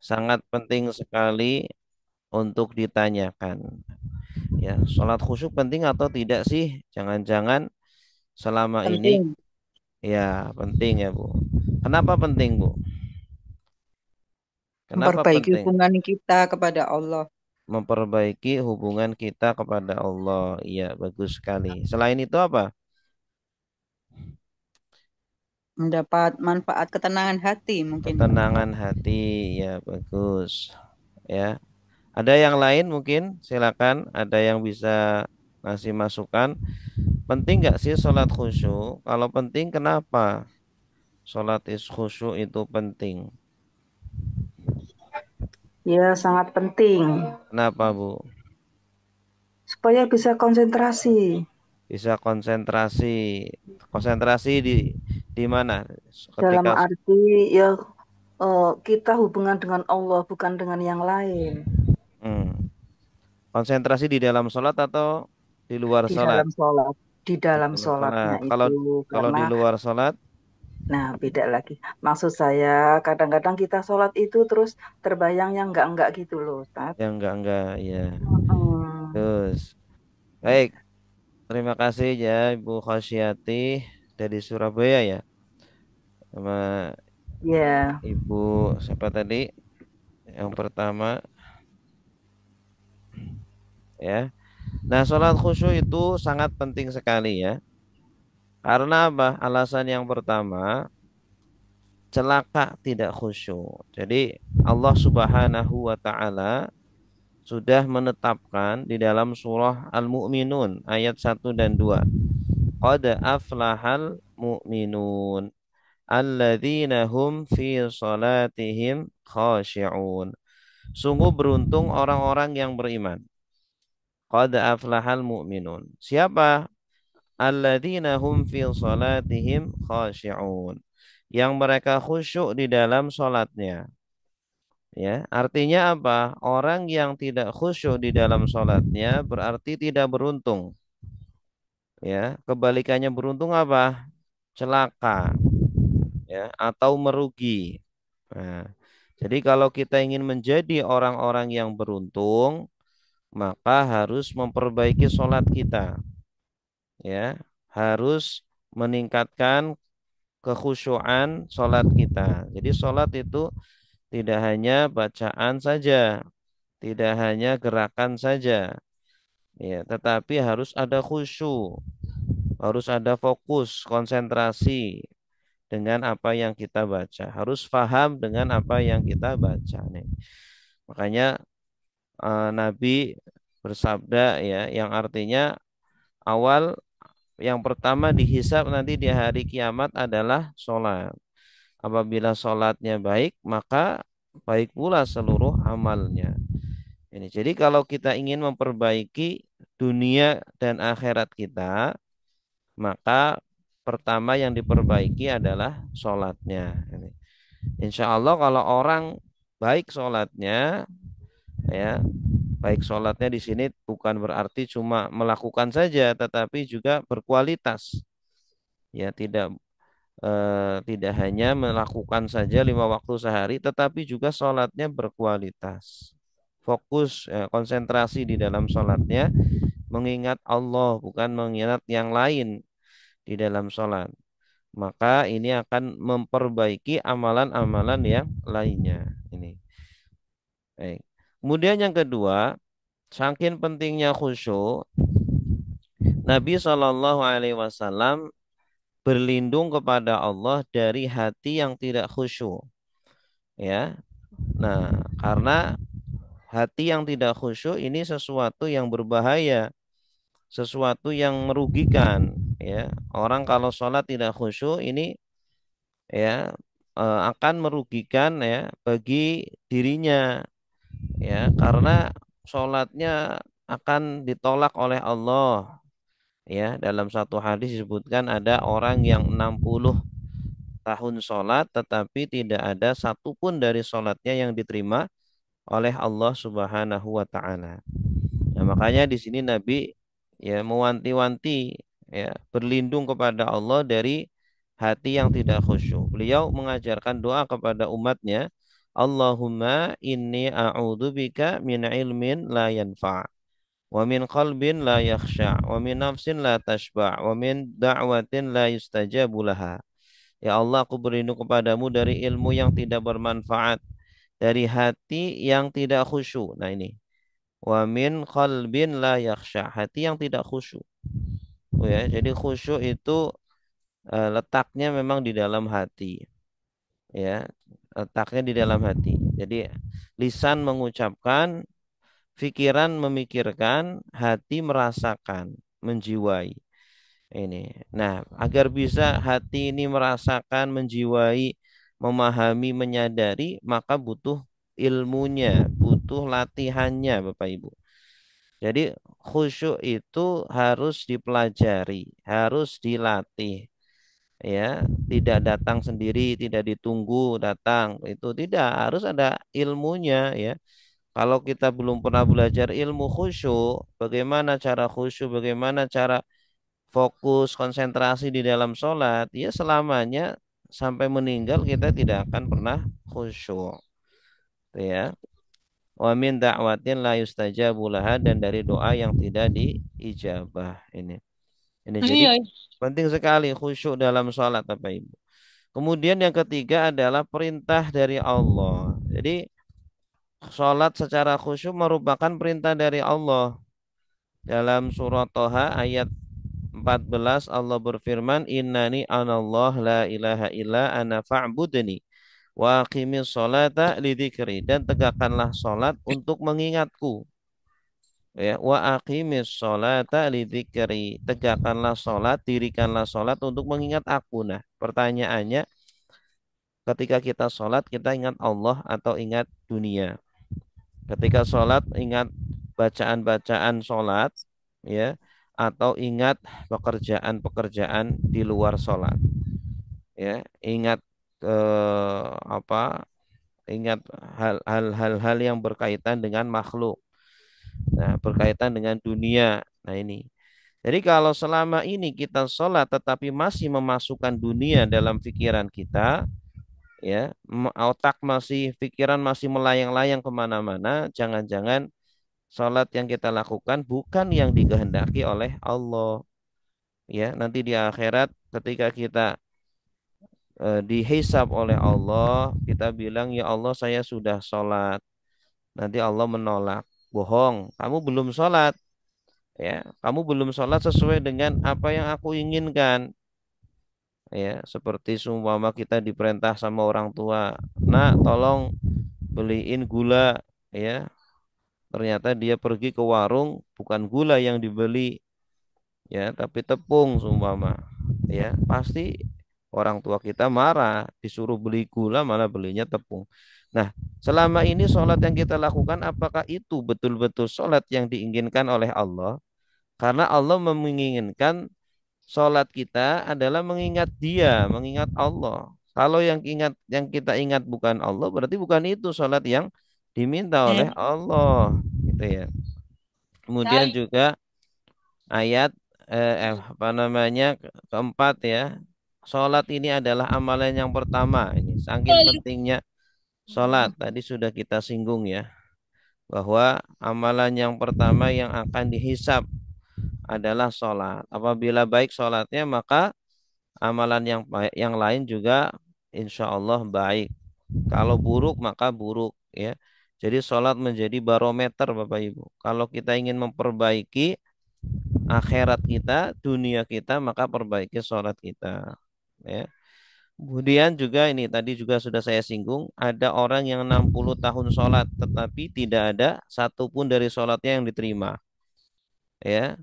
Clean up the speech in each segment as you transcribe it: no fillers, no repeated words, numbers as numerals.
sangat penting sekali untuk ditanyakan. Ya, sholat khusyuk penting atau tidak sih? Jangan-jangan selama ini Penting ya penting ya Bu. Kenapa penting Bu? Kenapa memperbaiki penting? hubungan kita kepada Allah, Memperbaiki hubungan kita kepada Allah. Iya, bagus sekali. Selain itu apa? mendapat manfaat ketenangan hati mungkin. Ketenangan hati. Ya, bagus. Ya. Ada yang lain mungkin? Silakan. Ada yang bisa ngasih masukan. Penting nggak sih sholat khusyuk? Kalau penting, kenapa sholat khusyuk itu penting? Ya, sangat penting Kenapa, Bu? supaya bisa konsentrasi Bisa konsentrasi. Konsentrasi di mana? dalam Ketika arti ya kita hubungan dengan Allah bukan dengan yang lain. hmm, konsentrasi di dalam sholat atau di luar Di sholat? dalam sholat, di Di dalam dalam sholatnya sholat. Kalau itu kalau karena di luar sholat, nah beda lagi. Maksud saya kadang-kadang kita sholat itu terus terbayang yang enggak gitu loh, Tat. ya enggak, ya. Mm-mm. Terus, baik. Terima kasih ya Ibu Khasyiati dari Surabaya ya. Sama Ya, Ibu siapa tadi? Yang pertama ya. Nah, sholat khusyuk itu sangat penting sekali ya. Karena apa? Alasan yang pertama, celaka tidak khusyuk. Jadi Allah Subhanahu wa taala sudah menetapkan di dalam surah Al-Mu'minun ayat 1 dan 2. Qad aflahal mu'minun alladzina hum fi salatihim khashi'un. Sungguh beruntung orang-orang yang beriman. Qad aflahal mu'minun. Siapa? Alladzina hum fi salatihim khashi'un. Yang mereka khusyuk di dalam salatnya. Ya, artinya apa? Orang yang tidak khusyuk di dalam salatnya berarti tidak beruntung. Ya, kebalikannya beruntung apa? Celaka, ya, atau merugi. Nah, jadi kalau kita ingin menjadi orang-orang yang beruntung, maka harus memperbaiki sholat kita, ya, harus meningkatkan kekhusyuan sholat kita. Jadi sholat itu tidak hanya bacaan saja, tidak hanya gerakan saja, ya, tetapi harus ada khusyuk, harus ada fokus, konsentrasi dengan apa yang kita baca, harus paham dengan apa yang kita baca nih. Makanya Nabi bersabda ya, yang artinya awal yang pertama dihisab nanti di hari kiamat adalah sholat. Apabila sholatnya baik, maka baik pula seluruh amalnya. Ini jadi kalau kita ingin memperbaiki dunia dan akhirat kita, maka pertama yang diperbaiki adalah sholatnya. Ini. Insya Allah kalau orang baik sholatnya, ya baik sholatnya di sini bukan berarti cuma melakukan saja, tetapi juga berkualitas. Ya tidak hanya melakukan saja 5 waktu sehari, tetapi juga sholatnya berkualitas. Fokus, konsentrasi di dalam sholatnya, mengingat Allah, bukan mengingat yang lain di dalam sholat. Maka ini akan memperbaiki amalan-amalan yang lainnya. Ini. Baik. Kemudian yang kedua, saking pentingnya khusyuk, Nabi Shallallahu Alaihi Wasallam berlindung kepada Allah dari hati yang tidak khusyuk. Ya, nah karena hati yang tidak khusyuk ini sesuatu yang berbahaya, sesuatu yang merugikan. Ya, orang kalau sholat tidak khusyuk ini ya akan merugikan ya bagi dirinya ya karena sholatnya akan ditolak oleh Allah. Ya, dalam satu hadis disebutkan ada orang yang 60 tahun sholat tetapi tidak ada satupun dari sholatnya yang diterima oleh Allah Subhanahu wa taala. Nah, makanya di sini Nabi ya mewanti-wanti ya berlindung kepada Allah dari hati yang tidak khusyuk. Beliau mengajarkan doa kepada umatnya, Allahumma inni a'udzubika min ilmin la yanfa' wa min qalbin la yakhsha' wa min nafsin la tashba' wa min da'watin la yustajabu laha. Ya Allah, aku berlindung kepadamu dari ilmu yang tidak bermanfaat, dari hati yang tidak khusyuk. Nah ini, wa min qalbin la yakhsha, hati yang tidak khusyuk. Oh ya, jadi khusyuk itu letaknya memang di dalam hati, ya, letaknya di dalam hati. Jadi lisan mengucapkan, pikiran memikirkan, hati merasakan, menjiwai. Ini. Nah, agar bisa hati ini merasakan, menjiwai, memahami, menyadari, maka butuh ilmunya, butuh latihannya, Bapak Ibu. Jadi khusyuk itu harus dipelajari, harus dilatih, ya, tidak datang sendiri, tidak ditunggu datang, itu tidak, harus ada ilmunya, ya. Kalau kita belum pernah belajar ilmu khusyuk, bagaimana cara khusyuk, bagaimana cara fokus, konsentrasi di dalam sholat, ya selamanya sampai meninggal kita tidak akan pernah khusyuk, ya. Wa min da'watin la yustajabu laha, dan dari doa yang tidak diijabah. Ini jadi Iya. penting sekali khusyuk dalam sholat, Bapak Ibu. Kemudian yang ketiga adalah perintah dari Allah. Jadi sholat secara khusyuk merupakan perintah dari Allah. Dalam surat Toha ayat 14 Allah berfirman, Innani anallah la ilaha illa ana fa'budni wa aqimis sholata lidzikri, dan tegakkanlah sholat untuk mengingatku. Ya, wa aqimis sholata lidzikri, tegakkanlah sholat, dirikanlah sholat untuk mengingat aku. Nah, pertanyaannya, ketika kita sholat kita ingat Allah atau ingat dunia? Ketika sholat ingat bacaan-bacaan sholat, ya, atau ingat pekerjaan-pekerjaan di luar sholat, ya, ingat apa? Ingat hal-hal yang berkaitan dengan makhluk, nah, berkaitan dengan dunia. Nah ini. Jadi kalau selama ini kita sholat tetapi masih memasukkan dunia dalam pikiran kita, ya, otak masih, pikiran masih melayang-layang kemana-mana, jangan-jangan sholat yang kita lakukan bukan yang dikehendaki oleh Allah. Ya, nanti di akhirat ketika kita dihisab oleh Allah, kita bilang, ya Allah saya sudah sholat. Nanti Allah menolak, bohong, kamu belum sholat. Ya, kamu belum sholat sesuai dengan apa yang aku inginkan. Ya, seperti seumpama kita diperintah sama orang tua, nak tolong beliin gula, ya, ternyata dia pergi ke warung, bukan gula yang dibeli, ya, tapi tepung seumpama, ya, pasti orang tua kita marah, disuruh beli gula malah belinya tepung. Nah, selama ini sholat yang kita lakukan, apakah itu betul-betul sholat yang diinginkan oleh Allah? Karena Allah menginginkan sholat kita adalah mengingat Dia, mengingat Allah. Kalau yang kita ingat bukan Allah, berarti bukan itu sholat yang diminta oleh Hmm. Allah, gitu ya. Kemudian Sekali. juga ayat apa namanya, keempat, ya. Sholat ini adalah amalan yang pertama. Ini saking pentingnya sholat. Tadi sudah kita singgung, ya, bahwa amalan yang pertama yang akan dihisap adalah sholat. Apabila baik sholatnya, maka amalan yang baik yang lain juga insya Allah baik. Kalau buruk maka buruk, ya. Jadi sholat menjadi barometer, Bapak Ibu. Kalau kita ingin memperbaiki akhirat kita, dunia kita, maka perbaiki sholat kita, ya. Kemudian juga ini tadi juga sudah saya singgung, ada orang yang 60 tahun sholat tetapi tidak ada satupun dari sholatnya yang diterima, ya.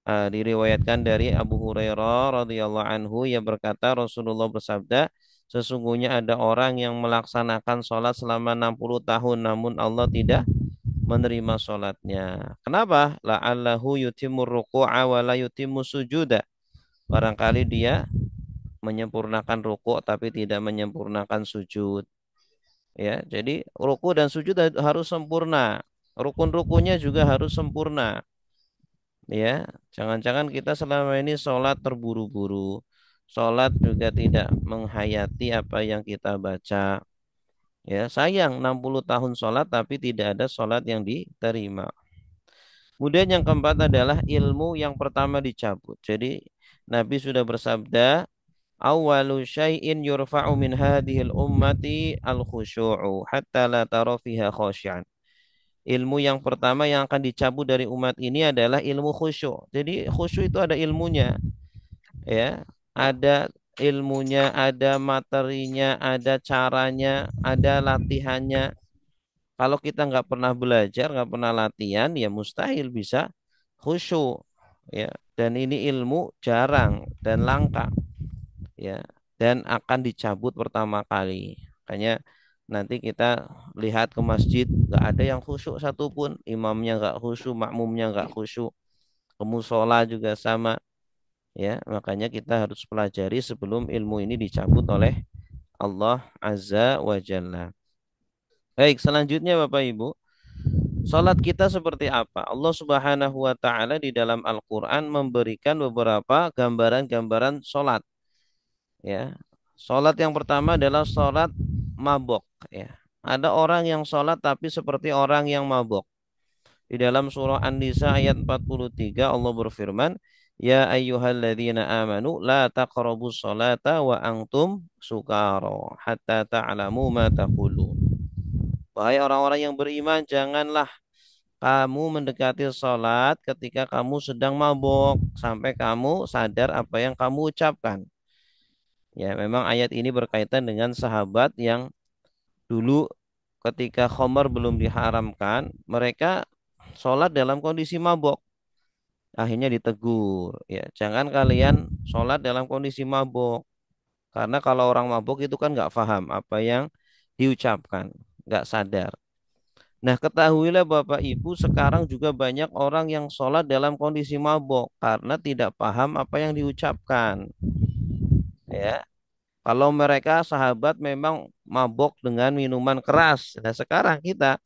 Diriwayatkan dari Abu Hurairah radhiyallahu anhu, yang berkata Rasulullah bersabda, sesungguhnya ada orang yang melaksanakan sholat selama 60 tahun namun Allah tidak menerima sholatnya. Kenapa? La'allahu yutimur ruku'a wa la yutimmu sujuda. Barangkali dia menyempurnakan ruku' tapi tidak menyempurnakan sujud. Ya, jadi ruku' dan sujud harus sempurna. Rukun-rukunnya juga harus sempurna. Ya, jangan-jangan kita selama ini sholat terburu-buru, sholat juga tidak menghayati apa yang kita baca, Ya, sayang 60 tahun sholat tapi tidak ada sholat yang diterima. Kemudian yang keempat adalah ilmu yang pertama dicabut. Jadi Nabi sudah bersabda, "Awwalu syai'in yurfa'u min hadhil ummati al-khusyu'u hatta la tara fiha khasyi'an." Ilmu yang pertama yang akan dicabut dari umat ini adalah ilmu khusyuk. Jadi khusyuk itu ada ilmunya, ya. Ada ilmunya, ada materinya, ada caranya, ada latihannya. Kalau kita nggak pernah belajar, nggak pernah latihan, ya mustahil bisa khusyuk, ya. Dan ini ilmu jarang dan langka, ya. Dan akan dicabut pertama kali. Makanya nanti kita lihat ke masjid, nggak ada yang khusyuk satupun, imamnya nggak khusyuk, makmumnya nggak khusyuk, ke musola juga sama, ya. Makanya kita harus pelajari sebelum ilmu ini dicabut oleh Allah Azza wa Jalla. Baik, selanjutnya Bapak Ibu. Salat kita seperti apa? Allah Subhanahu wa taala di dalam Al-Qur'an memberikan beberapa gambaran-gambaran salat, ya. Salat yang pertama adalah salat mabok, ya. Ada orang yang salat tapi seperti orang yang mabok. Di dalam surah An-Nisa ayat 43 Allah berfirman, "Ya ayyuhalladzina amanu la taqrabus salata wa antum sukara hatta ta'lamu ma taqulun." Wahai orang-orang yang beriman, janganlah kamu mendekati sholat ketika kamu sedang mabuk sampai kamu sadar apa yang kamu ucapkan. Ya, memang ayat ini berkaitan dengan sahabat yang dulu ketika khamar belum diharamkan, mereka sholat dalam kondisi mabuk. Akhirnya ditegur, ya, jangan kalian sholat dalam kondisi mabuk. Karena kalau orang mabuk itu kan nggak paham apa yang diucapkan, nggak sadar. Nah, ketahuilah Bapak Ibu, sekarang juga banyak orang yang sholat dalam kondisi mabuk karena tidak paham apa yang diucapkan. Ya, kalau mereka sahabat memang mabuk dengan minuman keras. Nah, sekarang kita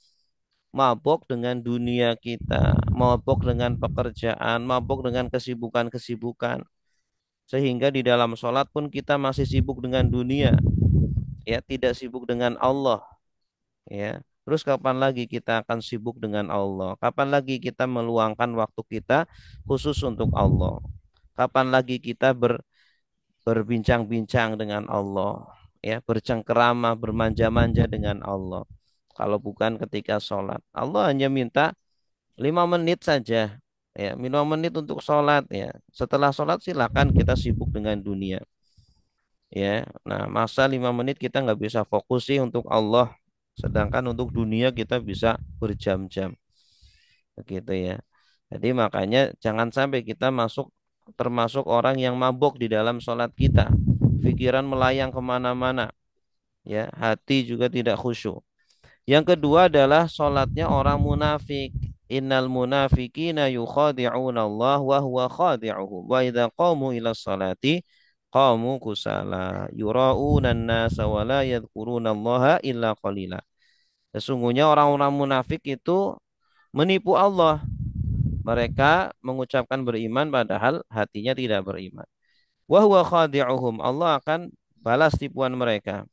mabuk dengan dunia kita, mabuk dengan pekerjaan, mabuk dengan kesibukan-kesibukan. Sehingga di dalam sholat pun kita masih sibuk dengan dunia, ya, tidak sibuk dengan Allah. Ya. Terus kapan lagi kita akan sibuk dengan Allah? Kapan lagi kita meluangkan waktu kita khusus untuk Allah? Kapan lagi kita berbincang-bincang dengan Allah? Ya, bercengkerama, bermanja-manja dengan Allah. Kalau bukan ketika sholat. Allah hanya minta 5 menit saja. Ya, 5 menit untuk sholat. Ya. Setelah sholat silakan kita sibuk dengan dunia. Ya, nah masa 5 menit kita nggak bisa fokus sih untuk Allah, sedangkan untuk dunia kita bisa berjam-jam, begitu ya. Jadi makanya jangan sampai kita termasuk orang yang mabuk di dalam sholat kita, pikiran melayang kemana-mana, ya, hati juga tidak khusyuk. Yang kedua adalah sholatnya orang munafik. Innal munafikina yukhadi'una Allah wa huwa khadi'uhum. Wa idza qamu ila sholati qamu kusala yura'una an-nasa wa la yadhkuruna Allah illa qalila. Sesungguhnya orang-orang munafik itu menipu Allah. Mereka mengucapkan beriman padahal hatinya tidak beriman. Wa huwa khadi'uhum. Allah akan balas tipuan mereka.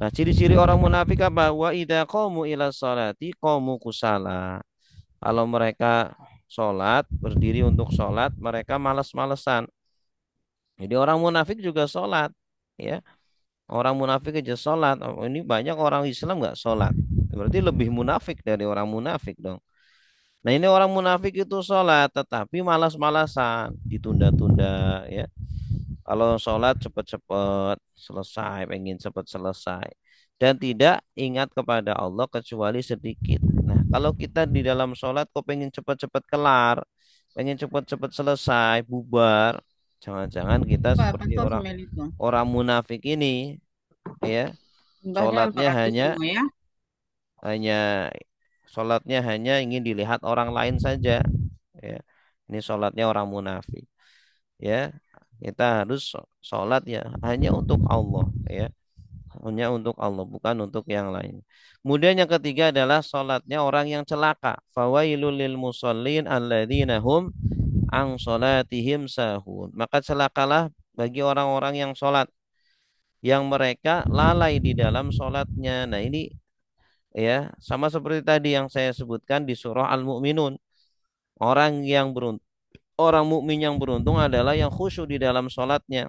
Nah, ciri-ciri orang munafik apa? Wa idza qamu ila sholati qamu kusala. Kalau mereka sholat, berdiri untuk sholat, mereka malas-malesan. Jadi orang munafik juga sholat, ya. Orang munafik aja sholat. Oh, ini banyak orang Islam nggak sholat. Berarti lebih munafik dari orang munafik dong. Nah, ini orang munafik itu sholat, tetapi malas-malasan, ditunda-tunda, ya. Kalau sholat cepat-cepat selesai, pengen cepat selesai. Dan tidak ingat kepada Allah kecuali sedikit. Nah, kalau kita di dalam sholat kok pengen cepat-cepat kelar, pengen cepat-cepat selesai, bubar. Jangan-jangan kita Pak, seperti Pastor orang Sumelito. orang munafik ini, ya. Mbahnya Sholatnya makasih hanya semua ya. hanya sholatnya hanya ingin dilihat orang lain saja. Ya. Ini sholatnya orang munafik. Ya, kita harus sholat ya hanya untuk Allah, ya, hanya untuk Allah, bukan untuk yang lain. Kemudian yang ketiga adalah sholatnya orang yang celaka. Fawailul lil musallin alladzina hum an sholatihim sahun. Maka celakalah bagi orang-orang yang sholat yang mereka lalai di dalam sholatnya. Nah ini ya sama seperti tadi yang saya sebutkan di surah Al-Mu'minun. Orang yang beruntung, orang mukmin yang beruntung adalah yang khusyuk di dalam sholatnya.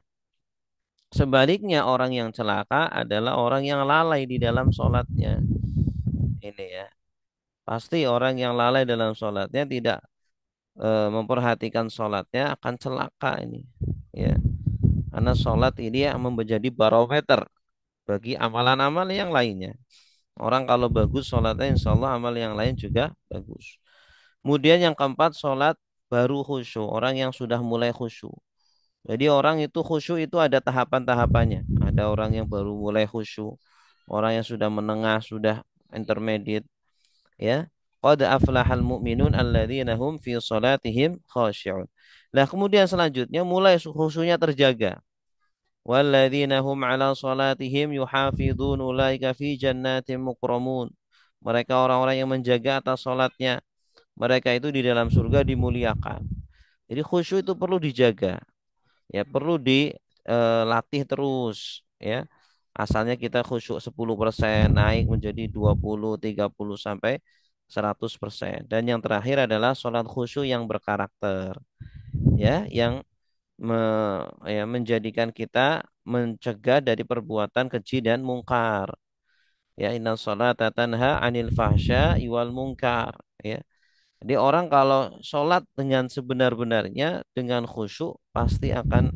Sebaliknya orang yang celaka adalah orang yang lalai di dalam sholatnya. Ini ya. Pasti orang yang lalai dalam sholatnya tidak memperhatikan sholatnya akan celaka ini. Ya. Karena sholat ini yang menjadi barometer bagi amalan-amal yang lainnya. Orang kalau bagus sholatnya insya Allah amal yang lain juga bagus. Kemudian yang keempat sholat baru khusyuk. Orang yang sudah mulai khusyuk. Jadi orang itu khusyuk itu ada tahapan-tahapannya. Ada orang yang baru mulai khusyuk. Orang yang sudah menengah, sudah intermediate. Ya. Qad aflahal mu'minun alladzina hum fi salatihim khashi'un. Nah kemudian selanjutnya mulai khusyuknya terjaga. Walladzina hum ala salatihim yuhafidhun ulaika fi jannatin mukramun. Mereka orang-orang yang menjaga atas salatnya. Mereka itu di dalam surga dimuliakan. Jadi khusyuk itu perlu dijaga. Ya, perlu dilatih terus ya. Asalnya kita khusyuk 10% naik menjadi 20, 30 sampai 100%. Dan yang terakhir adalah sholat khusyuk yang berkarakter ya, yang menjadikan kita mencegah dari perbuatan keji dan mungkar. Ya, inna sholata tanha anil fahsya wal mungkar. Ya. Jadi orang kalau sholat dengan sebenar-benarnya dengan khusyuk pasti akan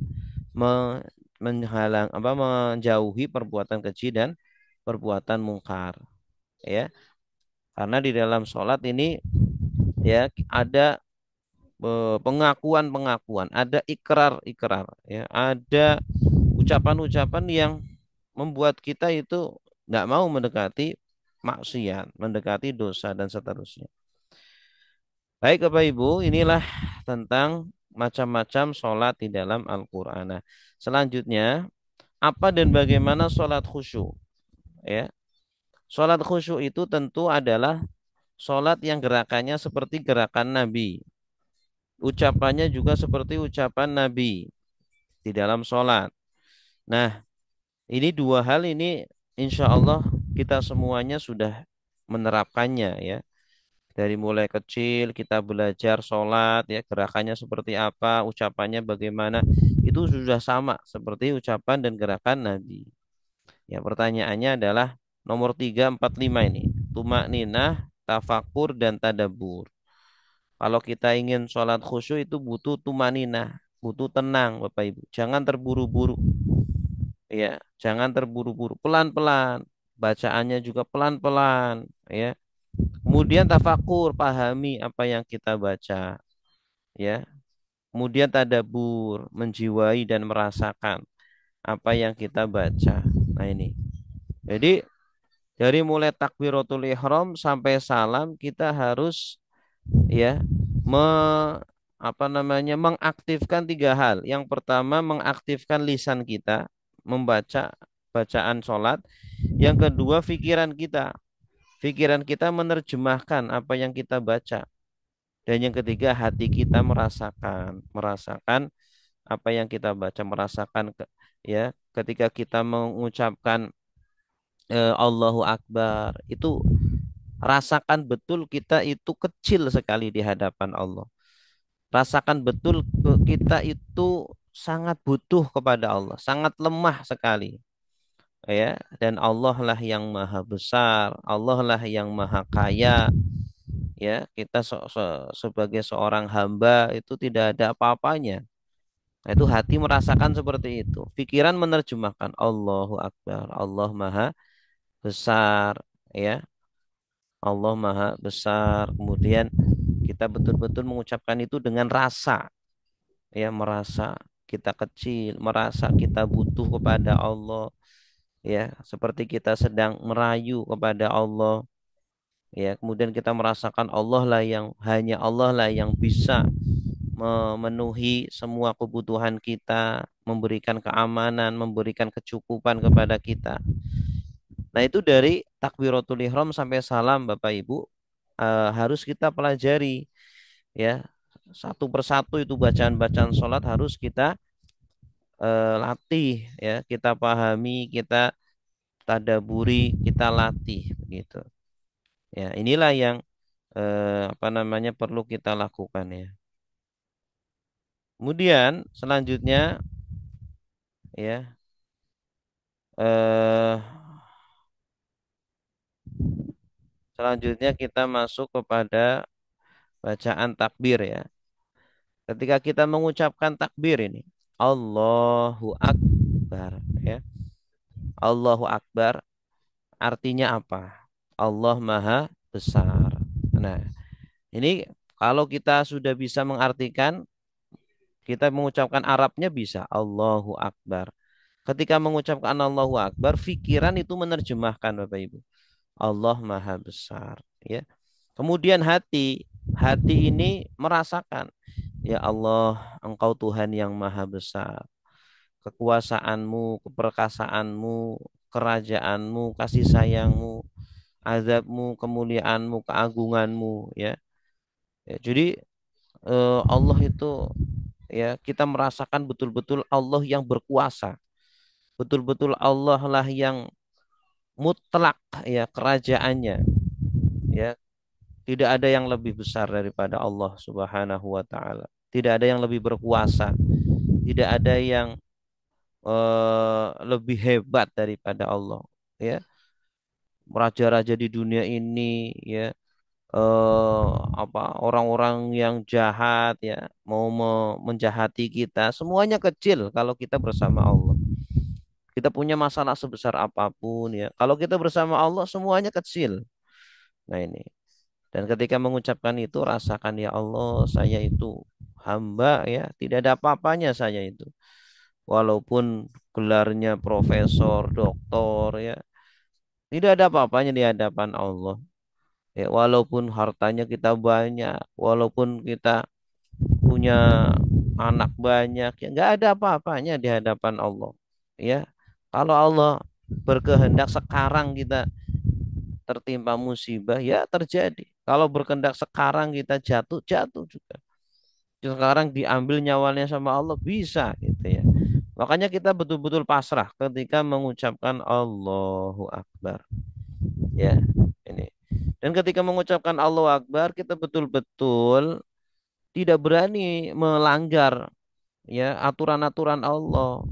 menghalang apa menjauhi perbuatan keji dan perbuatan mungkar. Ya, karena di dalam sholat ini ya ada pengakuan-pengakuan, ada ikrar-ikrar, ya, ada ucapan-ucapan yang membuat kita itu nggak mau mendekati maksiat, mendekati dosa dan seterusnya. Baik Bapak Ibu, inilah tentang macam-macam sholat di dalam Al-Quran. Nah, selanjutnya, apa dan bagaimana sholat khusyuk? Ya, sholat khusyuk itu tentu adalah sholat yang gerakannya seperti gerakan Nabi. Ucapannya juga seperti ucapan Nabi di dalam sholat. Nah, ini dua hal ini insya Allah kita semuanya sudah menerapkannya ya. Dari mulai kecil kita belajar sholat ya gerakannya seperti apa, ucapannya bagaimana. Itu sudah sama seperti ucapan dan gerakan Nabi. Ya pertanyaannya adalah nomor 3, 4, 5 ini. Tumak ninah, tafakur, dan tadabur. Kalau kita ingin sholat khusyuk itu butuh tumaninah, butuh tenang Bapak Ibu. Jangan terburu-buru. Ya, jangan terburu-buru. Pelan-pelan. Bacaannya juga pelan-pelan. Ya. Kemudian tafakur, pahami apa yang kita baca. Ya. Kemudian tadabur, menjiwai dan merasakan apa yang kita baca. Nah ini. Jadi dari mulai takbiratul ihram sampai salam kita harus ya me, apa namanya mengaktifkan tiga hal. Yang pertama mengaktifkan lisan kita membaca bacaan sholat. Yang kedua pikiran kita. Pikiran kita menerjemahkan apa yang kita baca. Dan yang ketiga hati kita merasakan apa yang kita baca, merasakan ya ketika kita mengucapkan Allahu Akbar itu rasakan betul kita itu kecil sekali di hadapan Allah. Rasakan betul kita itu sangat butuh kepada Allah, sangat lemah sekali. Ya, dan Allah lah yang maha besar, Allah lah yang maha kaya. Ya, kita sebagai seorang hamba itu tidak ada apa-apanya. Nah, itu hati merasakan seperti itu. Pikiran menerjemahkan Allahu Akbar, Allah maha besar, ya. Allah maha besar. Kemudian kita betul-betul mengucapkan itu dengan rasa, ya, merasa kita kecil, merasa kita butuh kepada Allah, ya, seperti kita sedang merayu kepada Allah, ya. Kemudian kita merasakan Allah lah yang hanya Allah lah yang bisa memenuhi semua kebutuhan kita, memberikan keamanan, memberikan kecukupan kepada kita. Nah, itu dari takbiratul ihram sampai salam Bapak Ibu harus kita pelajari ya. Satu persatu itu bacaan-bacaan sholat harus kita latih ya, kita pahami, kita tadaburi, kita latih begitu. Ya, inilah yang apa namanya perlu kita lakukan ya. Kemudian selanjutnya ya eh selanjutnya kita masuk kepada bacaan takbir ya. Ketika kita mengucapkan takbir ini, Allahu Akbar ya. Allahu Akbar artinya apa? Allah Maha Besar. Nah, ini kalau kita sudah bisa mengartikan, kita mengucapkan Arabnya bisa Allahu Akbar. Ketika mengucapkan Allahu Akbar, pikiran itu menerjemahkan Bapak Ibu. Allah Maha Besar, ya. Kemudian hati ini merasakan, ya Allah, Engkau Tuhan yang Maha Besar. Kekuasaanmu, keperkasaanmu, kerajaanmu, kasih sayangmu, azabmu, kemuliaanmu, keagunganmu, ya. Ya, jadi Allah itu ya kita merasakan betul-betul Allah yang berkuasa. Betul-betul Allah lah yang mutlak ya kerajaannya. Ya, tidak ada yang lebih besar daripada Allah Subhanahu wa taala. Tidak ada yang lebih berkuasa. Tidak ada yang lebih hebat daripada Allah. Ya, raja-raja di dunia ini ya apa orang-orang yang jahat ya mau menjahati kita semuanya kecil kalau kita bersama Allah. Kita punya masalah sebesar apapun ya. Kalau kita bersama Allah semuanya kecil. Nah ini. Dan ketika mengucapkan itu rasakan ya Allah saya itu hamba ya. Tidak ada apa-apanya saya itu. Walaupun gelarnya profesor, doktor ya. Tidak ada apa-apanya di hadapan Allah. Ya, walaupun hartanya kita banyak, walaupun kita punya anak banyak, ya nggak ada apa-apanya di hadapan Allah. Ya, kalau Allah berkehendak sekarang kita tertimpa musibah, ya terjadi. Kalau berkehendak sekarang kita jatuh, jatuh juga. Sekarang diambil nyawanya sama Allah bisa gitu ya. Makanya kita betul-betul pasrah ketika mengucapkan Allahu Akbar. Ya, ini. Dan ketika mengucapkan Allahu Akbar, kita betul-betul tidak berani melanggar ya aturan-aturan Allah.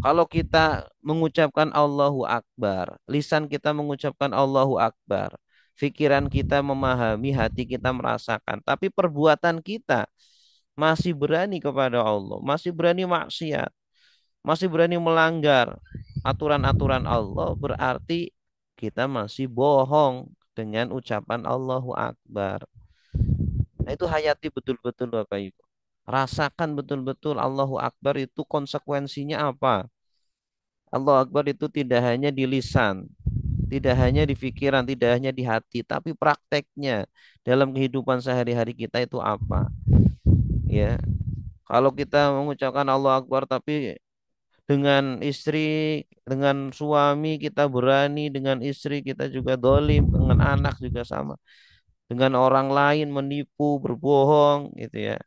Kalau kita mengucapkan Allahu Akbar, lisan kita mengucapkan Allahu Akbar, pikiran kita memahami, hati kita merasakan, tapi perbuatan kita masih berani kepada Allah, masih berani maksiat, masih berani melanggar aturan-aturan Allah, berarti kita masih bohong dengan ucapan Allahu Akbar. Nah, itu hayati betul-betul Bapak Ibu. Rasakan betul-betul Allahu Akbar itu konsekuensinya apa. Allahu Akbar itu tidak hanya di lisan, tidak hanya di pikiran, tidak hanya di hati, tapi prakteknya dalam kehidupan sehari-hari kita itu apa. Ya, kalau kita mengucapkan Allahu Akbar tapi dengan istri, dengan suami kita berani, dengan istri kita juga dolim, dengan anak juga sama. Dengan orang lain menipu, berbohong, gitu ya.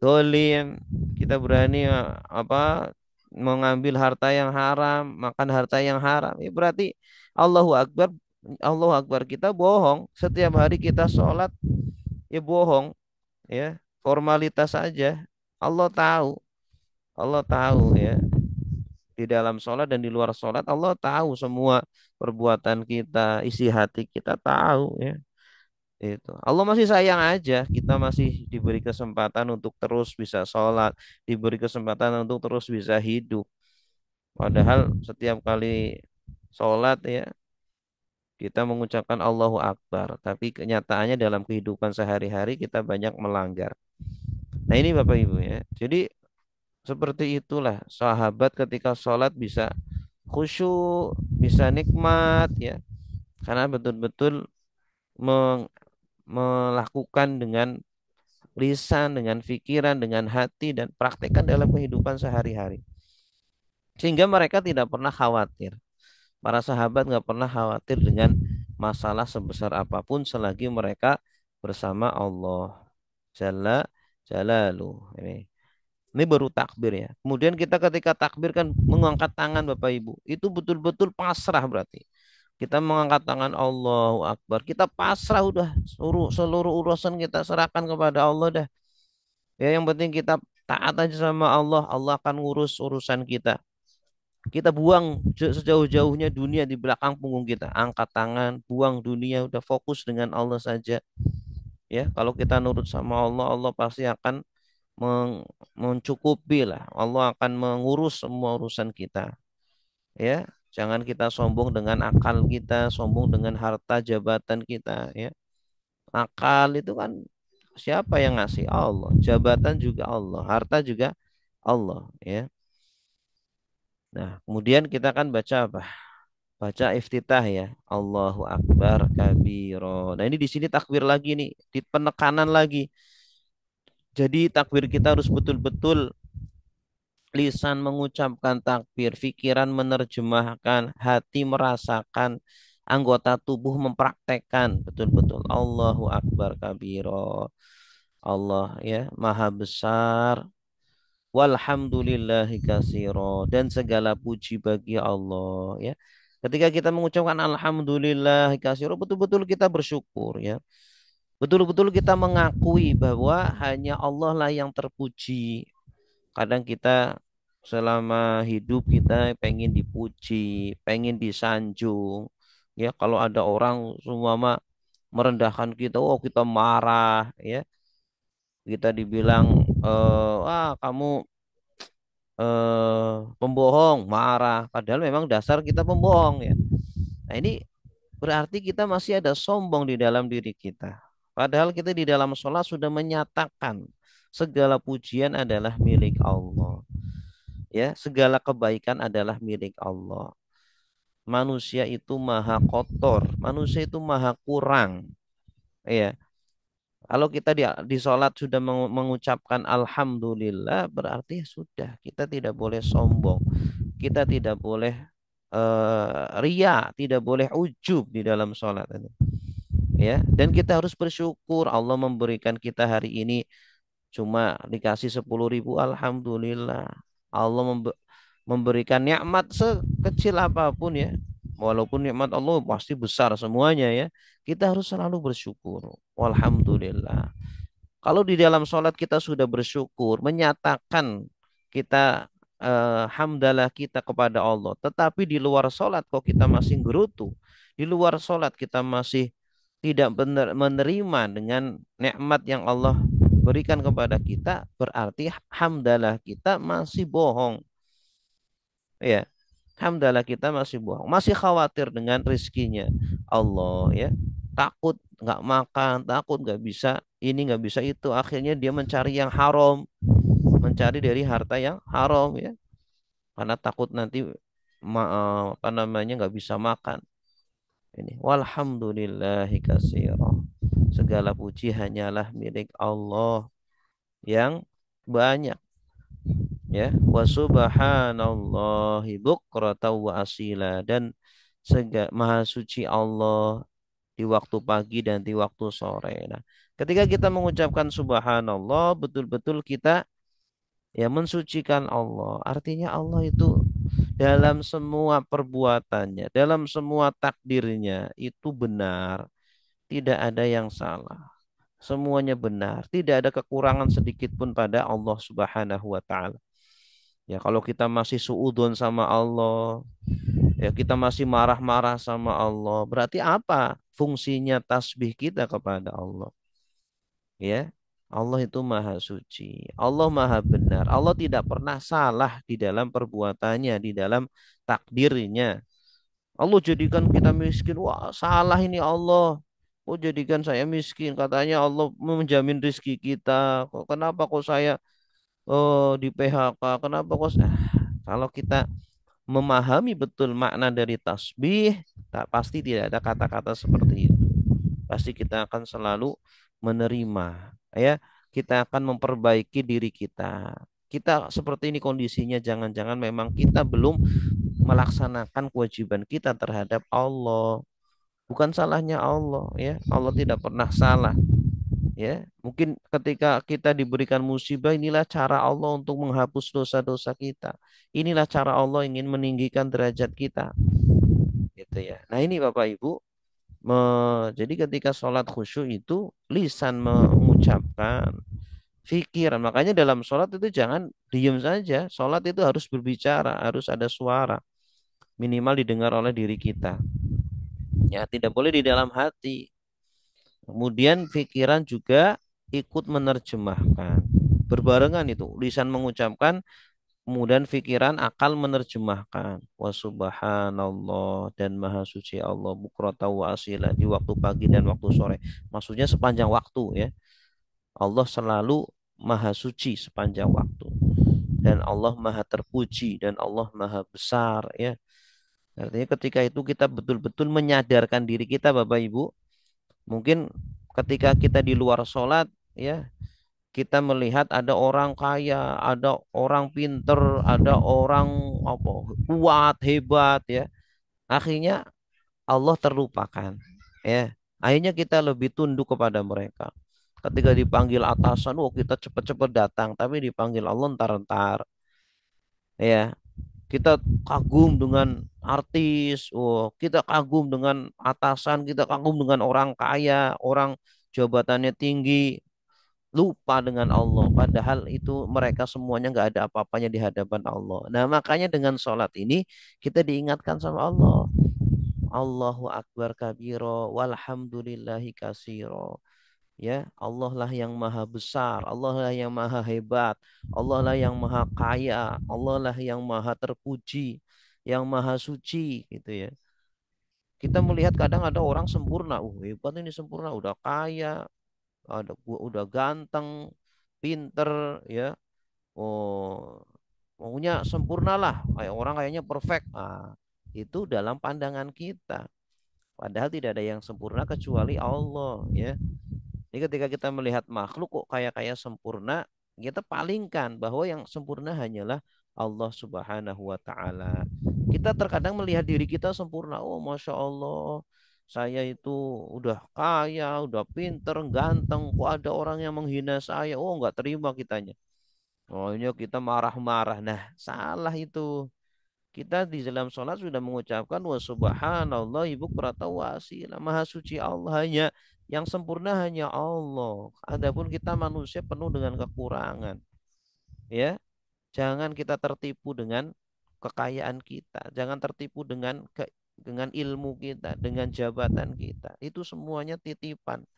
Dolim, kita berani apa mengambil harta yang haram, makan harta yang haram. Ya berarti Allahu Akbar, Allahu Akbar kita bohong. Setiap hari kita sholat, ya bohong, ya formalitas saja. Allah tahu, Allah tahu ya. Di dalam sholat dan di luar sholat Allah tahu semua perbuatan kita, isi hati kita tahu ya. Itu. Allah masih sayang aja, kita masih diberi kesempatan untuk terus bisa sholat, diberi kesempatan untuk terus bisa hidup. Padahal setiap kali sholat ya, kita mengucapkan Allahu Akbar, tapi kenyataannya dalam kehidupan sehari-hari kita banyak melanggar. Nah ini Bapak Ibu ya, jadi seperti itulah sahabat ketika sholat bisa khusyuk, bisa nikmat ya, karena betul-betul melakukan dengan lisan, dengan pikiran, dengan hati, dan praktekkan dalam kehidupan sehari-hari. Sehingga mereka tidak pernah khawatir. Para sahabat nggak pernah khawatir dengan masalah sebesar apapun selagi mereka bersama Allah Jalla Jalaluh. Ini. Ini baru takbir ya. Kemudian kita ketika takbir kan mengangkat tangan Bapak Ibu. Itu betul-betul pasrah berarti. Kita mengangkat tangan Allahu Akbar. Kita pasrah udah seluruh urusan kita serahkan kepada Allah dah. Ya yang penting kita taat aja sama Allah. Allah akan ngurus urusan kita. Kita buang sejauh-jauhnya dunia di belakang punggung kita. Angkat tangan, buang dunia, udah fokus dengan Allah saja. Ya, kalau kita nurut sama Allah, Allah pasti akan mencukupi lah. Allah akan mengurus semua urusan kita. Ya, jangan kita sombong dengan akal kita, sombong dengan harta jabatan kita. Ya, akal itu kan siapa yang ngasih? Allah. Jabatan juga Allah, harta juga Allah. Ya. Nah, kemudian kita kan baca apa? Baca iftitah ya. Allahu Akbar kabiro. Nah, ini di sini takbir lagi nih, di penekanan lagi. Jadi takbir kita harus betul-betul lisan mengucapkan takbir, pikiran menerjemahkan, hati merasakan, anggota tubuh mempraktekkan betul-betul Allahu Akbar kabiro. Allah ya maha besar. Walhamdulillahi kasiro, dan segala puji bagi Allah ya. Ketika kita mengucapkan alhamdulillah kasiro, betul-betul kita bersyukur ya. Betul-betul kita mengakui bahwa hanya Allah lah yang terpuji. Kadang kita selama hidup kita pengen dipuji, pengen disanjung. Ya, kalau ada orang semua merendahkan kita, oh kita marah ya. Kita dibilang kamu pembohong, marah. Padahal memang dasar kita pembohong ya. Nah, ini berarti kita masih ada sombong di dalam diri kita. Padahal kita di dalam sholat sudah menyatakan segala pujian adalah milik Allah. Ya, segala kebaikan adalah milik Allah. Manusia itu maha kotor, manusia itu maha kurang. Ya, kalau kita di sholat sudah mengucapkan alhamdulillah, berarti sudah kita tidak boleh sombong, kita tidak boleh ria, tidak boleh ujub di dalam sholat ini. Ya, dan kita harus bersyukur Allah memberikan kita hari ini cuma dikasih 10.000, alhamdulillah. Allah memberikan nikmat sekecil apapun ya. Walaupun nikmat Allah pasti besar semuanya ya. Kita harus selalu bersyukur. Walhamdulillah. Kalau di dalam sholat kita sudah bersyukur, menyatakan kita hamdalah kita kepada Allah. Tetapi di luar sholat kok kita masih gerutu. Di luar sholat kita masih tidak benar menerima dengan nikmat yang Allah berikan kepada kita, berarti hamdalah kita masih bohong. Ya, hamdalah kita masih bohong, masih khawatir dengan rizkinya Allah ya. Takut nggak makan, takut nggak bisa ini nggak bisa itu, akhirnya dia mencari yang haram, mencari dari harta yang haram ya, karena takut nanti apa namanya nggak bisa makan. Ini walhamdulillahi katsira. Segala puji hanyalah milik Allah yang banyak ya. Wa subhanallahi bukratan wa asila, dan maha suci Allah di waktu pagi dan di waktu sore. Nah, ketika kita mengucapkan subhanallah, betul-betul kita ya mensucikan Allah. Artinya Allah itu dalam semua perbuatannya, dalam semua takdirnya itu benar, tidak ada yang salah. Semuanya benar, tidak ada kekurangan sedikit pun pada Allah Subhanahu wa taala. Ya, kalau kita masih suudon sama Allah, ya kita masih marah-marah sama Allah, berarti apa fungsinya tasbih kita kepada Allah? Ya, Allah itu maha suci, Allah maha benar, Allah tidak pernah salah di dalam perbuatannya, di dalam takdirnya. Allah jadikan kita miskin, wah salah ini Allah. Oh jadikan saya miskin, katanya Allah menjamin rezeki kita. Kenapa kok saya di PHK? Kenapa kok kalau kita memahami betul makna dari tasbih, tak pasti tidak ada kata-kata seperti itu. Pasti kita akan selalu menerima, ya. Kita akan memperbaiki diri kita. Kita seperti ini kondisinya, jangan-jangan memang kita belum melaksanakan kewajiban kita terhadap Allah. Bukan salahnya Allah, ya. Allah tidak pernah salah. Ya, mungkin ketika kita diberikan musibah, inilah cara Allah untuk menghapus dosa-dosa kita. Inilah cara Allah ingin meninggikan derajat kita, gitu ya. Nah, ini Bapak Ibu, jadi ketika sholat khusyuk itu lisan mengucapkan, pikiran. Makanya dalam sholat itu jangan diem saja. Sholat itu harus berbicara, harus ada suara, minimal didengar oleh diri kita. Ya, tidak boleh di dalam hati. Kemudian pikiran juga ikut menerjemahkan. Berbarengan itu, lisan mengucapkan, kemudian pikiran akal menerjemahkan. Wa subhanallah dan maha suci Allah bukrata wa asila di waktu pagi dan waktu sore. Maksudnya sepanjang waktu ya. Allah selalu maha suci sepanjang waktu. Dan Allah maha terpuji dan Allah maha besar ya. Artinya ketika itu kita betul-betul menyadarkan diri kita Bapak Ibu. Mungkin ketika kita di luar sholat ya, kita melihat ada orang kaya, ada orang pinter, ada orang apa kuat, hebat ya. Akhirnya Allah terlupakan ya. Akhirnya kita lebih tunduk kepada mereka. Ketika dipanggil atasan, oh kita cepat-cepat datang, tapi dipanggil Allah entar-entar ya. Kita kagum dengan artis, oh kita kagum dengan atasan, kita kagum dengan orang kaya, orang jabatannya tinggi, lupa dengan Allah. Padahal itu mereka semuanya nggak ada apa-apanya di hadapan Allah. Nah makanya dengan sholat ini kita diingatkan sama Allah. Allahu Akbar kabiro, walhamdulillahi kasiro. Ya, Allah lah yang maha besar, Allah lah yang maha hebat, Allah lah yang maha kaya, Allah lah yang maha terpuji, yang maha suci gitu ya. Kita melihat kadang ada orang sempurna, hebat ini sempurna, udah kaya, udah ganteng, pinter ya. Oh, maunya sempurna lah, kayak orang kayaknya perfect. Itu dalam pandangan kita. Padahal tidak ada yang sempurna kecuali Allah ya. Jadi ketika kita melihat makhluk kok kayak sempurna, kita palingkan bahwa yang sempurna hanyalah Allah Subhanahu wa taala. Kita terkadang melihat diri kita sempurna. Oh, Masya Allah, saya itu udah kaya, udah pinter, ganteng. Kok ada orang yang menghina saya? Oh, nggak terima kitanya. Oh, ini kita marah-marah. Nah, salah itu. Kita di dalam sholat sudah mengucapkan wa subhanallah ibu prata wasila. Maha suci Allah, hanya yang sempurna hanya Allah. Adapun kita manusia penuh dengan kekurangan. Ya, jangan kita tertipu dengan kekayaan kita. Jangan tertipu dengan ilmu kita, dengan jabatan kita. Itu semuanya titipan.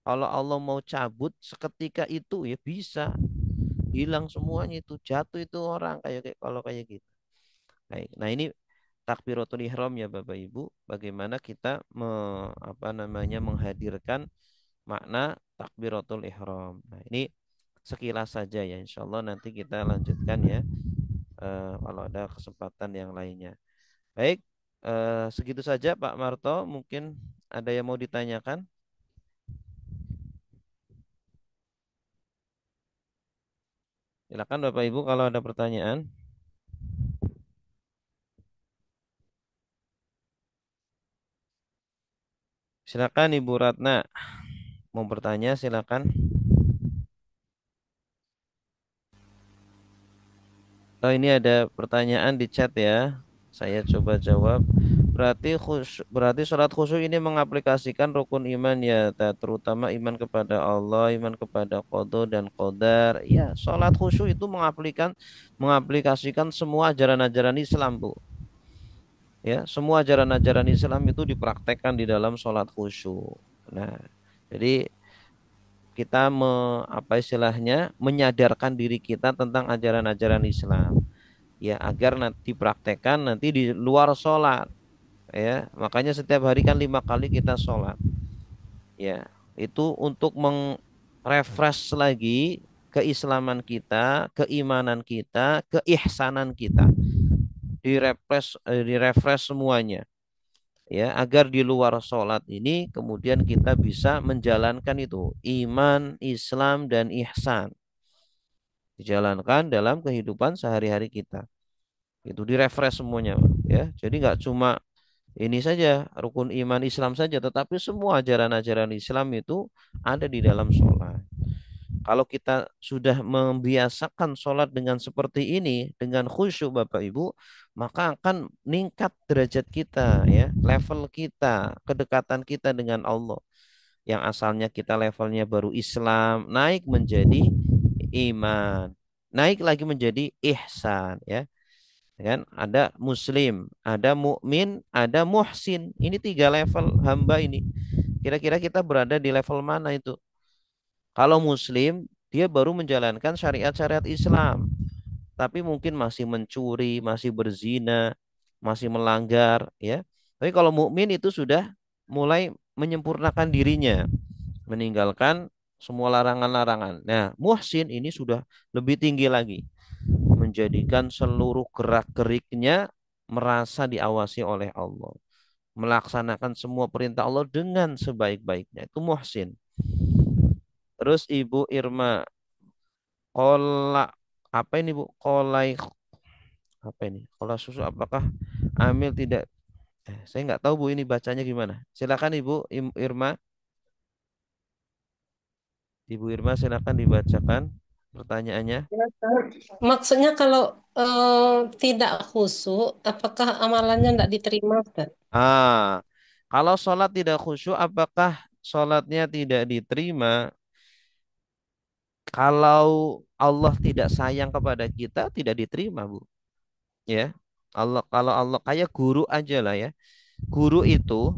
Kalau Allah mau cabut seketika itu ya bisa hilang semuanya, itu jatuh itu orang kalau kayak gitu. Baik. Nah, ini takbiratul ihram ya Bapak Ibu, bagaimana kita menghadirkan makna takbiratul ihram. Nah, ini sekilas saja ya. Insya Allah nanti kita lanjutkan ya kalau ada kesempatan yang lainnya. Baik, segitu saja Pak Marto. Mungkin ada yang mau ditanyakan? Silakan Bapak Ibu kalau ada pertanyaan. Silakan Ibu Ratna. Mau bertanya silakan. Oh, ini ada pertanyaan di chat ya. Saya coba jawab. Berarti sholat khusyuk ini mengaplikasikan rukun iman ya, terutama iman kepada Allah, iman kepada qada dan qadar. Ya, sholat khusyuk itu mengaplikasikan semua ajaran-ajaran Islam, Bu. Ya, semua ajaran-ajaran Islam itu dipraktekkan di dalam sholat khusyuk. Nah, jadi kita apa istilahnya menyadarkan diri kita tentang ajaran-ajaran Islam ya, agar nanti dipraktekkan nanti di luar sholat ya. Makanya setiap hari kan 5 kali kita sholat ya, itu untuk refresh lagi keislaman kita, keimanan kita, keihsanan kita, direfresh semuanya ya, agar di luar sholat ini kemudian kita bisa menjalankan itu iman, Islam dan ihsan, dijalankan dalam kehidupan sehari-hari kita. Itu direfresh semuanya ya. Jadi nggak cuma Ini saja rukun iman Islam saja, tetapi semua ajaran-ajaran Islam itu ada di dalam sholat. Kalau kita sudah membiasakan sholat dengan seperti ini, dengan khusyuk Bapak Ibu, maka akan meningkat derajat kita, ya, level kita, kedekatan kita dengan Allah. Yang asalnya kita levelnya baru Islam, naik menjadi iman, naik lagi menjadi ihsan, ya. Kan ada muslim, ada mukmin, ada muhsin. Ini tiga level hamba ini. Kira-kira kita berada di level mana itu? Kalau muslim, dia baru menjalankan syariat-syariat Islam, tapi mungkin masih mencuri, masih berzina, masih melanggar, ya. Tapi kalau mukmin itu sudah mulai menyempurnakan dirinya, meninggalkan semua larangan-larangan. Nah, muhsin ini sudah lebih tinggi lagi, menjadikan seluruh gerak-geriknya merasa diawasi oleh Allah, melaksanakan semua perintah Allah dengan sebaik-baiknya. Itu muhsin. Terus Ibu Irma, kolak apa ini Bu? Kolai apa ini? Kola susu apakah Amil tidak? Saya nggak tahu Bu ini bacanya gimana. Silakan Irma. Ibu Irma silakan dibacakan pertanyaannya. Ya, Kak. Maksudnya kalau tidak khusyuk, apakah amalannya tidak diterima, Ustaz? Ah, kalau sholat tidak khusyuk, apakah sholatnya tidak diterima? Kalau Allah tidak sayang kepada kita, tidak diterima, Bu. Ya, kalau Allah kayak guru aja lah ya. Guru itu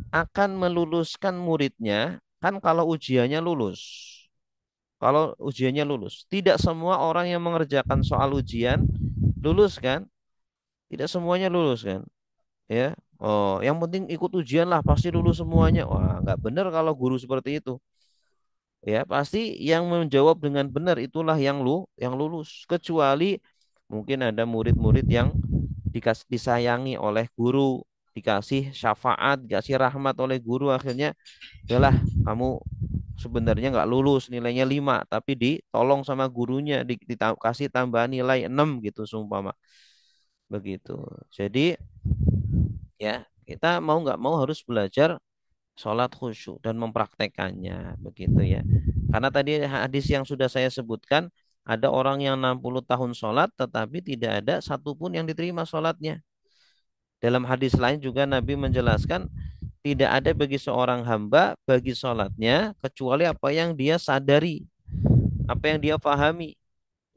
akan meluluskan muridnya kan kalau ujiannya lulus. Kalau ujiannya lulus, tidak semua orang yang mengerjakan soal ujian lulus kan? Tidak semuanya lulus kan? Ya. Oh, yang penting ikut ujian lah, pasti lulus semuanya. Wah, nggak benar kalau guru seperti itu. Ya, pasti yang menjawab dengan benar itulah yang lulus. Kecuali mungkin ada murid-murid yang disayangi oleh guru, dikasih syafaat, dikasih rahmat oleh guru, akhirnya yalah kamu sebenarnya nggak lulus, nilainya 5 tapi ditolong sama gurunya dikasih tambahan nilai 6 gitu sumpama. Begitu. Jadi ya kita mau nggak mau harus belajar sholat khusyuk dan mempraktekannya begitu ya. Karena tadi hadis yang sudah saya sebutkan, ada orang yang 60 tahun sholat tetapi tidak ada satupun yang diterima sholatnya. Dalam hadis lain juga Nabi menjelaskan tidak ada bagi seorang hamba bagi sholatnya kecuali apa yang dia sadari, apa yang dia pahami.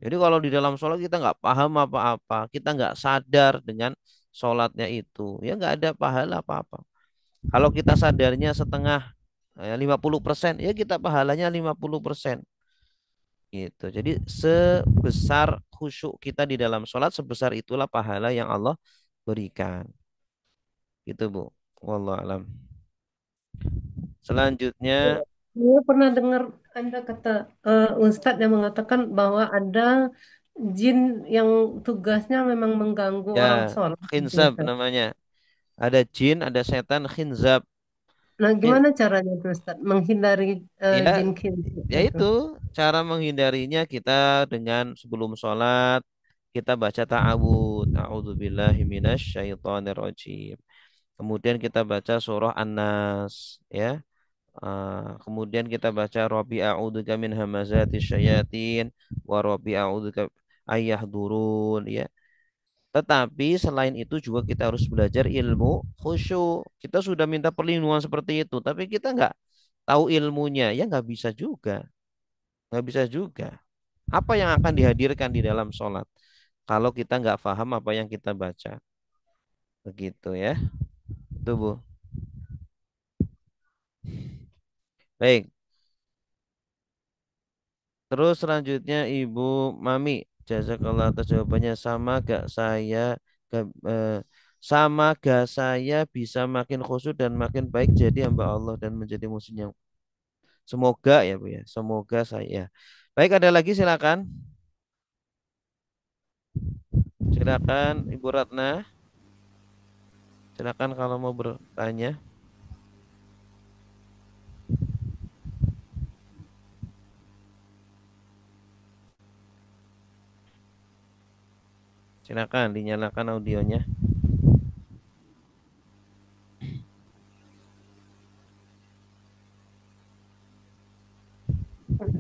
Jadi kalau di dalam sholat kita nggak paham apa-apa, kita nggak sadar dengan sholatnya itu, ya nggak ada pahala apa-apa. Kalau kita sadarnya setengah, 50%, ya kita pahalanya 50%. Gitu. Jadi sebesar khusyuk kita di dalam sholat, sebesar itulah pahala yang Allah berikan. Gitu Bu. Wallahu alam. Selanjutnya, Saya pernah dengar Anda kata Ustadz yang mengatakan bahwa ada jin yang tugasnya memang mengganggu orang ya, sholat, gitu, khinzab Ustaz. namanya. Ada jin, ada setan khinzab. Nah, Khi- gimana caranya tuh, Ustadz, menghindari Ya, jin khinzab ya itu? itu cara menghindarinya kita dengan sebelum sholat kita baca ta'awud. A'udzubillahi minasyaitonirrajim. Kemudian kita baca surah An-Nas, ya. Kemudian kita baca Rabbi a'udzubika min hamazati syayatin wa Rabbi a'udzubika ayyahdurun, ya. Tetapi selain itu juga kita harus belajar ilmu khusyuk. Kita sudah minta perlindungan seperti itu, tapi kita nggak tahu ilmunya, ya nggak bisa juga, nggak bisa juga. Apa yang akan dihadirkan di dalam sholat kalau kita nggak paham apa yang kita baca, begitu ya. Itu Bu. Baik. Terus selanjutnya Ibu Mami, jazakallah atas jawabannya. Sama gak saya bisa makin khusyuk dan makin baik jadi hamba Allah dan menjadi musim yang semoga ya Bu ya. Semoga saya. Baik, ada lagi silakan. Silakan Ibu Ratna. Silakan kalau mau bertanya. Silakan dinyalakan audionya.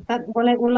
Ustadz boleh ulang